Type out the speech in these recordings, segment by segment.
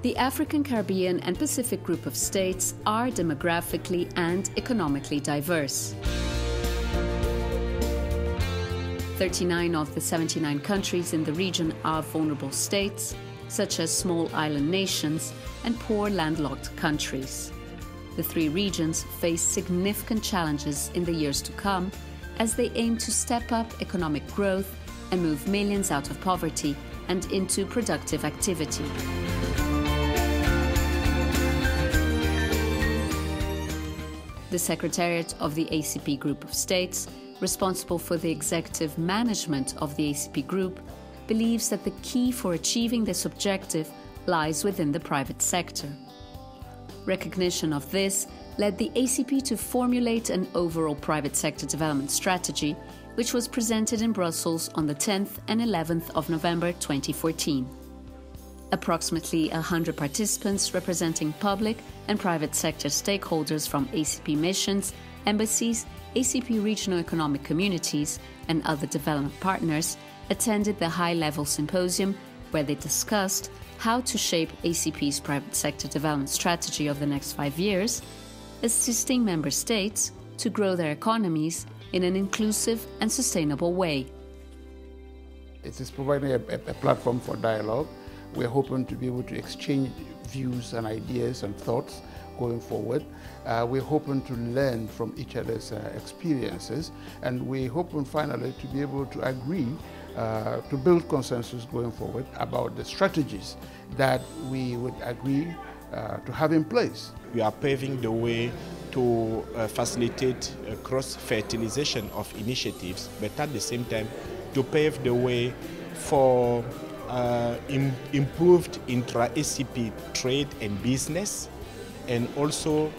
The African, Caribbean and Pacific Group of States are demographically and economically diverse. 39 of the 79 countries in the region are vulnerable states, such as small island nations and poor landlocked countries. The three regions face significant challenges in the years to come as they aim to step up economic growth and move millions out of poverty and into productive activity. The Secretariat of the ACP Group of States, responsible for the executive management of the ACP Group, believes that the key for achieving this objective lies within the private sector. Recognition of this led the ACP to formulate an overall private sector development strategy, which was presented in Brussels on the 10th and 11th of November 2014. Approximately 100 participants representing public and private sector stakeholders from ACP Missions, Embassies, ACP regional economic communities and other development partners attended the High Level Symposium, where they discussed how to shape ACP's private sector development strategy over the next 5 years, assisting member states to grow their economies in an inclusive and sustainable way. It is providing a platform for dialogue. We're hoping to be able to exchange views and ideas and thoughts going forward. We're hoping to learn from each other's experiences, and we're hoping finally to be able to agree to build consensus going forward about the strategies that we would agree to have in place. We are paving the way to facilitate cross-fertilization of initiatives, but at the same time to pave the way for improved intra-ACP trade and business, and also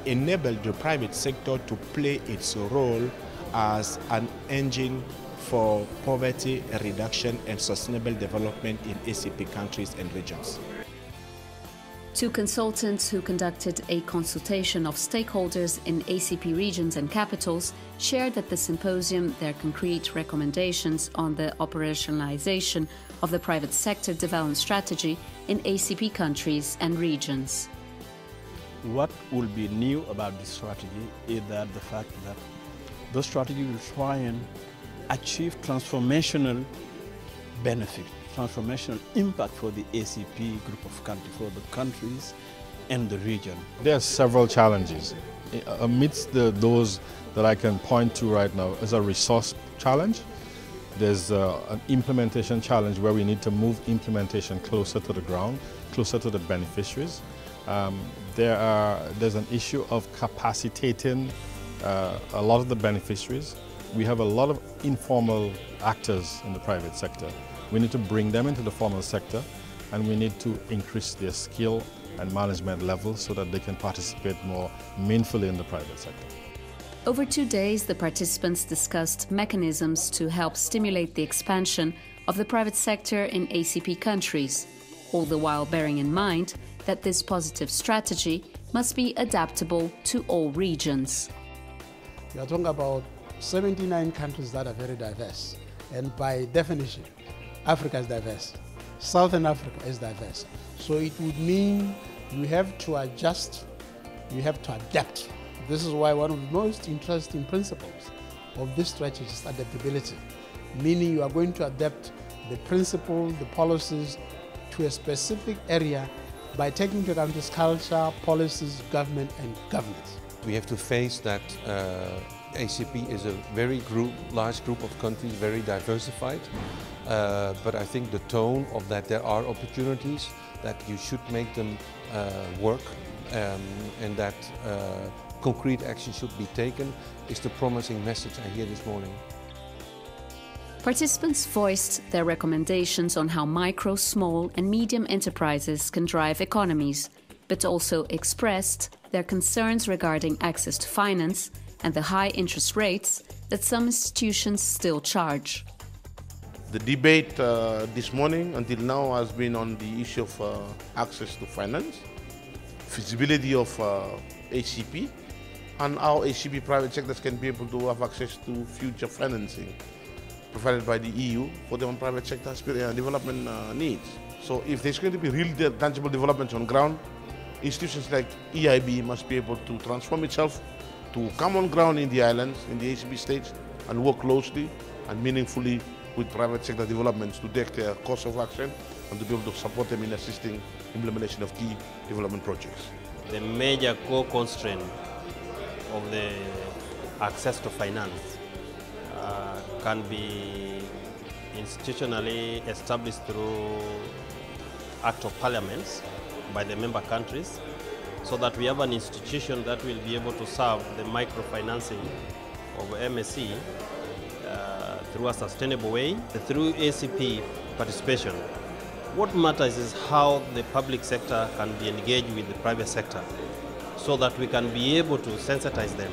enable the private sector to play its role as an engine for poverty reduction and sustainable development in ACP countries and regions. Two consultants who conducted a consultation of stakeholders in ACP regions and capitals shared at the symposium their concrete recommendations on the operationalization of the private sector development strategy in ACP countries and regions. What will be new about this strategy is that the fact that the strategy will try and achieve transformational benefit, transformational impact for the ACP group of countries, for the countries and the region. There are several challenges. Amidst those that I can point to right now is a resource challenge. There's an implementation challenge where we need to move implementation closer to the ground, closer to the beneficiaries. There's an issue of capacitating a lot of the beneficiaries. We have a lot of informal actors in the private sector. We need to bring them into the formal sector, and we need to increase their skill and management levels so that they can participate more meaningfully in the private sector. Over 2 days, the participants discussed mechanisms to help stimulate the expansion of the private sector in ACP countries, all the while bearing in mind that this positive strategy must be adaptable to all regions. We are talking about 79 countries that are very diverse, and by definition, Africa is diverse. Southern Africa is diverse. So it would mean you have to adjust, you have to adapt. This is why one of the most interesting principles of this strategy is adaptability, meaning you are going to adapt the principle, the policies to a specific area by taking into account this culture, policies, government and governance. We have to face that ACP is a very large group of countries, very diversified, but I think the tone of that there are opportunities, that you should make them work, and that concrete action should be taken is the promising message I hear this morning. Participants voiced their recommendations on how micro, small and medium enterprises can drive economies, but also expressed their concerns regarding access to finance and the high interest rates that some institutions still charge. The debate this morning until now has been on the issue of access to finance, feasibility of ACP, and how ACP private sectors can be able to have access to future financing provided by the EU for their own private sector development needs. So if there's going to be real tangible developments on ground, institutions like EIB must be able to transform itself to come on ground in the islands, in the ACP states, and work closely and meaningfully with private sector developments to take their course of action and to be able to support them in assisting implementation of key development projects. The major core constraint of the access to finance can be institutionally established through Act of Parliaments by the member countries, so that we have an institution that will be able to serve the microfinancing of MSC through a sustainable way, through ACP participation. What matters is how the public sector can be engaged with the private sector, so that we can be able to sensitize them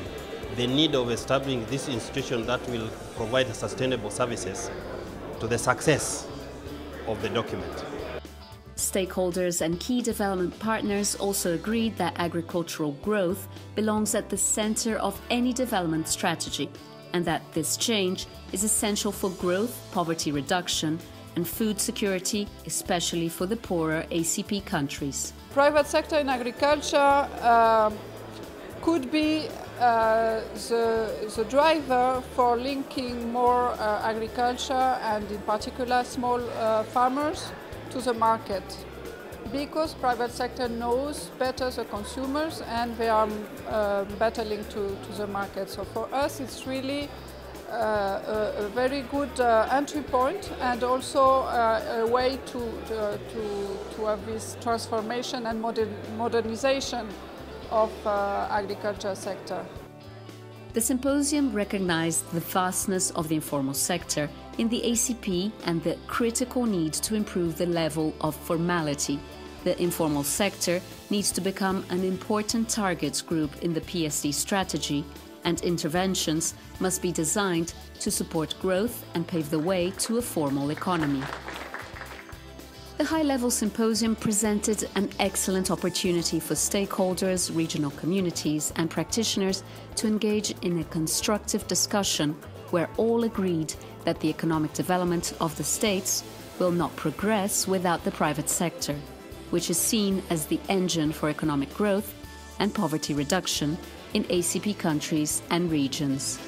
the need of establishing this institution that will provide sustainable services to the success of the document. Stakeholders and key development partners also agreed that agricultural growth belongs at the center of any development strategy, and that this change is essential for growth, poverty reduction, and food security, especially for the poorer ACP countries. Private sector in agriculture could be the driver for linking more agriculture and in particular small farmers to the market, because private sector knows better the consumers and they are better linked to the market. So for us it's really a very good entry point, and also a way to have this transformation and modernization of agriculture sector. The symposium recognized the vastness of the informal sector in the ACP and the critical need to improve the level of formality. The informal sector needs to become an important target group in the PSD strategy, and interventions must be designed to support growth and pave the way to a formal economy. The High Level Symposium presented an excellent opportunity for stakeholders, regional communities and practitioners to engage in a constructive discussion where all agreed that the economic development of the states will not progress without the private sector, which is seen as the engine for economic growth and poverty reduction in ACP countries and regions.